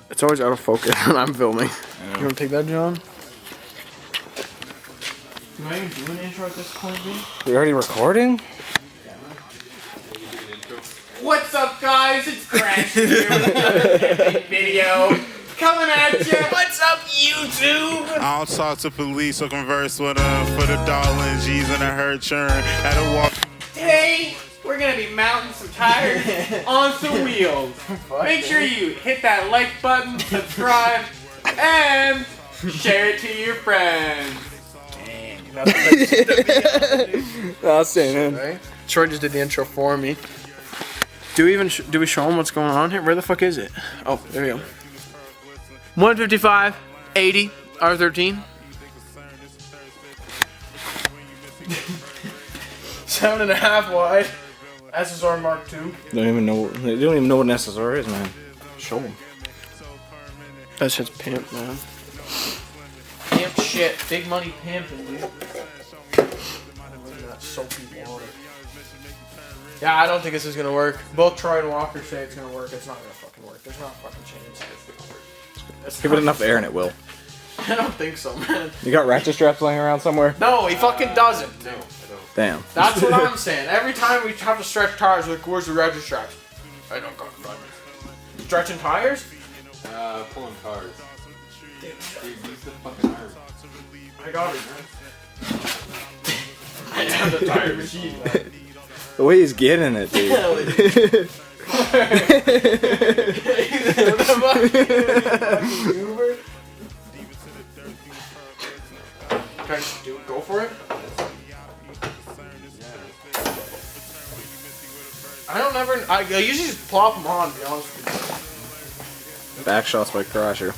It's always out of focus when I'm filming. You want to take that, John? Am I even doing an intro at this point, dude? We're already recording? What's up, guys? It's Crash here with another camping video. Coming at you. What's up, YouTube? I don't talk to police or converse with them for the darling G's and a hurt churn. At a walk. Today, we're gonna be mounting some tires on some wheels. Make sure you hit that like button, subscribe, and share it to your friends. I'll say it. Right? Troy just did the intro for me. Do we show them what's going on here? Where the fuck is it? Oh, there we go. 155, 80, R13. 7.5 wide. SSR Mark II. They don't even know what an SSR is, man. Show them. That shit's pimp, man. Pimp shit. Big money pimping, dude. Look at that soapy water. Yeah, I don't think this is gonna work. Both Troy and Walker say it's gonna work. It's not gonna fucking work. There's not a fucking chance. Give it enough air and it will. I don't think so, man. You got ratchet straps laying around somewhere? No, he fucking doesn't. No. Damn. That's what I'm saying. Every time we have to stretch tires, like, where's the ratchet straps? I don't got them. Stretching tires? Pulling cars. Dude, use the fucking iron. I got it, man. I have the tire machine, man. The way he's getting it, dude. Can I just go for it? I usually just plop them on, to be honest with you. Back shots by Crasher.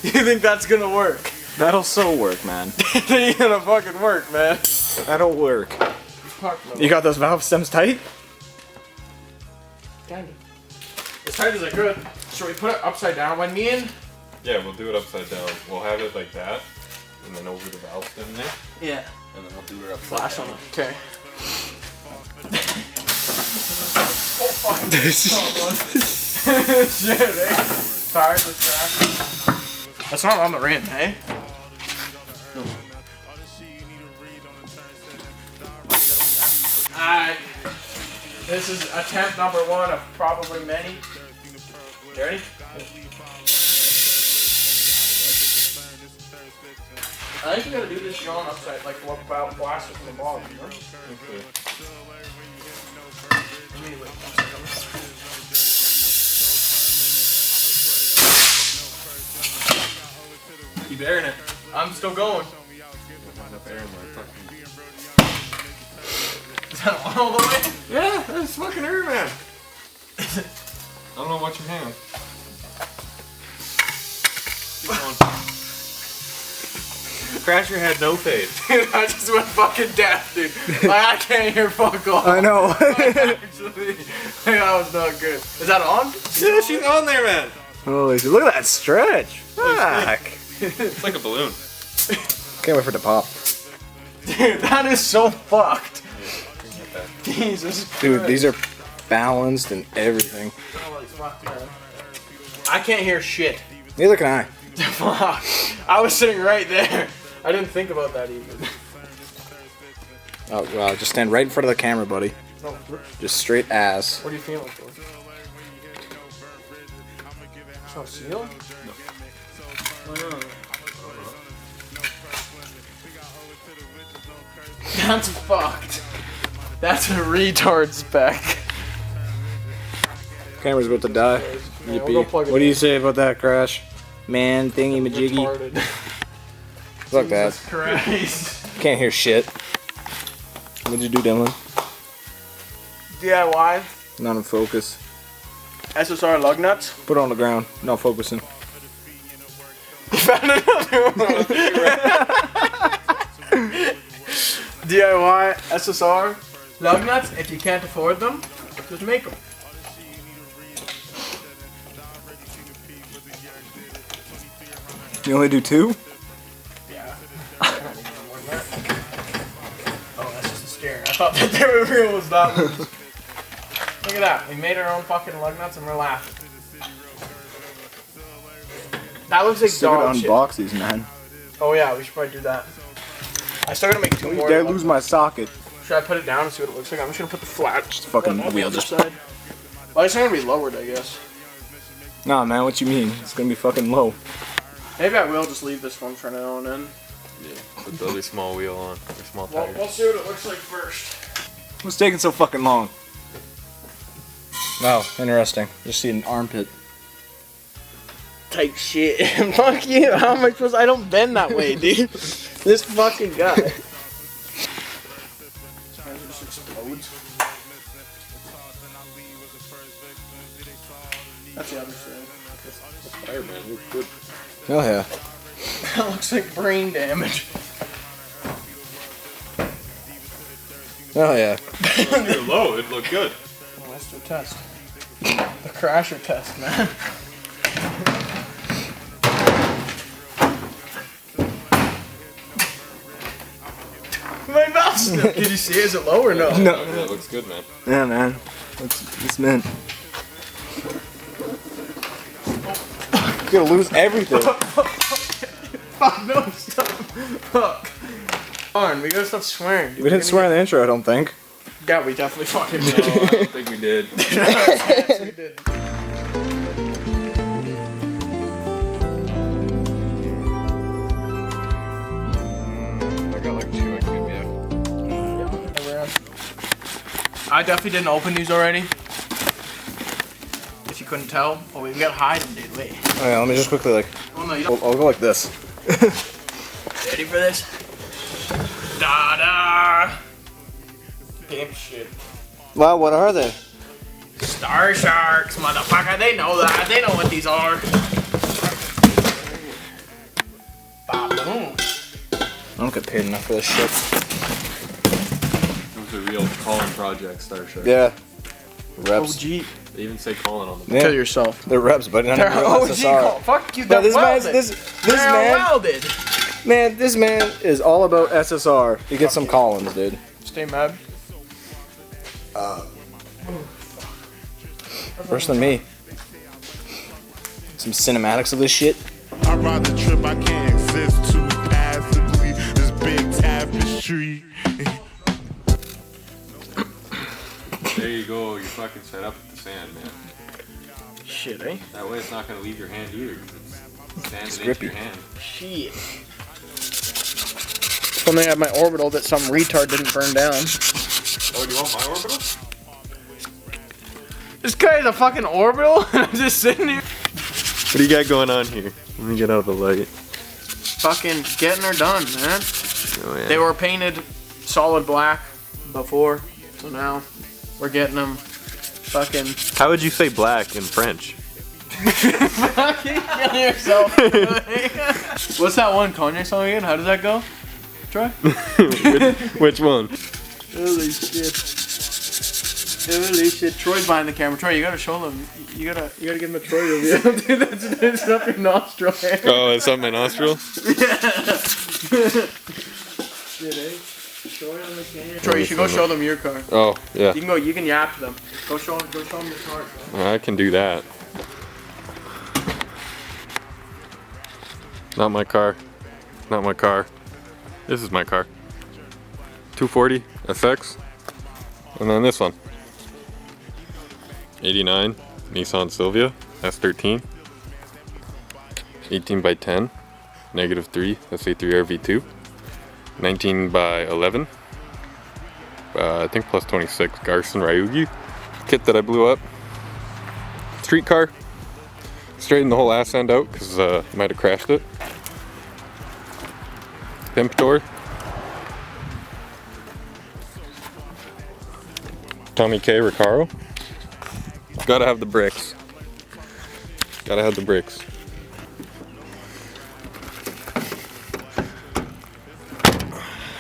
You think that's gonna work? That'll so work, man. It ain't gonna fucking work, man. That'll work. Fuck no. You got those valve stems tight? Kinda. As tight as I could. Should we put it upside down when me and... Yeah, we'll do it upside down. We'll have it like that, and then over the valve stem there, Yeah. and then we'll do it upside Flash down. on it. Okay. Oh fuck. Shit, eh? Tires with trash. That's not on the rim, eh? No. Alright. This is attempt number 1 of probably many. You ready? I think you gotta do this yawn upside, like about blast it from the bottom, you know? Okay. Keep airing it. I'm still going. Enough air in my fucking... Is that all the way? Yeah, that's fucking air, man. I don't know, watch your hand. Keep going. Crasher had no fade. Dude, I just went fucking deaf, dude. Like, I can't hear fuck all. I know. Actually, that was not good. Is that on? Yeah, she's on there, man. Holy shit, look at that stretch. Fuck. It's like a balloon. Can't wait for it to pop. Dude, that is so fucked. Jesus Christ. Dude, these are balanced and everything. Holy fuck, man. I can't hear shit. Neither can I. Fuck. I was sitting right there. I didn't think about that even. Oh, well, just stand right in front of the camera, buddy. No, Just straight ass. what are you feeling for? It's not sealed? No. That's fucked. That's a retard spec. Camera's about to die. Yeah, Yippee. we'll go plug it What do you in. say about that, Crash? Man, thingy majiggy. Retarded. Fuck that. Jesus Christ. Can't hear shit. What'd you do, Dylan? DIY. Not in focus. SSR lug nuts. Put it on the ground. Not focusing. You found another one. DIY SSR lug nuts. If you can't afford them, just make them. You only do 2? Yeah. thought that the reveal was that one. Look at that. We made our own fucking lug nuts and we're laughing. That looks like dog shit. Unbox these, man. Oh yeah, we should probably do that. I still gotta make 2 more. Did I lose my socket? Should I put it down and see what it looks like? I'm just gonna put the flat. Just fucking on the wheel other just. side. Well, it's not gonna be lowered, I guess. Nah, man, what you mean? It's gonna be fucking low. Maybe I will just leave this one for now and then. Yeah, put the other small wheel on, or small tire. We'll see what it looks like first. What's taking so fucking long? Wow, interesting. Just see an armpit. Type shit. Fuck you. How am I supposed? I don't bend that way, dude. This fucking guy. It just explodes. That's the other side. Tire, man, looks good. Oh yeah. That looks like brain damage. Oh yeah. When you're low, it looked good. Well, let's do a test. The crasher test, man. My mouth snipped. Did you see it? Is it low or no? No. Yeah, it looks good, man. Yeah, man. It's meant. You're gonna lose everything. Fuck, no, stop. Fuck. Come on, we gotta stop swearing. Dude. We didn't swear in the intro, I don't think. Yeah, we definitely fucking No, I don't think we did. Yes, we did. I got like 2 I could be. I definitely didn't open these already. If you couldn't tell. Oh, wait, we gotta hide them, dude. Wait. Oh yeah, let me just quickly like. Oh, no, you don't. I'll go like this. Ready for this? Da da! Damn shit. Wow, what are they? Star Sharks, motherfucker. They know that. They know what these are. Ba-boom. I don't get paid enough for this shit. Those are real Colin Project Star Shark. Yeah. Reps. OG. They even say Colin on them. Yeah. Kill yourself. They're reps, but none They're of them OG. SSR. Fuck you. No, They're this man's welded. this They're man. welded. Man, this man is all about SSR. He gets some Collins, dude. Stay mad. Worse than me. Some cinematics of this shit. I ride the trip, I can't exist too passively. This big tapestry. There you go, you're fucking set up with the sand, man. Shit, eh? That way it's not gonna leave your hand either. It's sanded into grippy. your hand. Shit. Something at my orbital that some retard didn't burn down. Oh, do you want my orbital? This guy is a fucking orbital, and I'm just sitting here. What do you got going on here? Let me get out of the light. Fucking getting her done, man. Oh, yeah. They were painted solid black before, so now we're getting them fucking. How would you say black in French? Fucking kill yourself. What's that one Kanye song again? How does that go? Try. Which one? Holy shit. Holy shit. Troy's behind the camera. Troy, you gotta show them. You gotta give him a Troy review. Dude, that's up your nostril hair. Oh, it's up my nostril? Shit, eh? Troy on the camera. Troy, you should go show them your car. Oh, yeah. You can yap to them. Go show them your car. I can do that. Not my car. Not my car. This is my car. 240 SX. And then this one. 89 Nissan Silvia S13. 18 by 10. -3 SA3R V2. 19 by 11. I think plus 26 Garson Ryugi. Kit that I blew up. Street car. Straightened the whole ass end out because I might have crashed it. Pimp door. Tommy K. Recaro. Gotta have the bricks. Gotta have the bricks.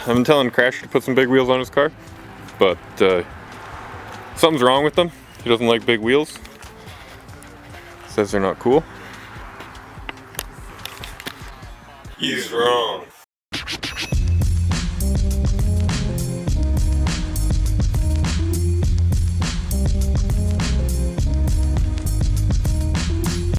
I've been telling Crasher to put some big wheels on his car, but something's wrong with them. He doesn't like big wheels. Says they're not cool. He's wrong.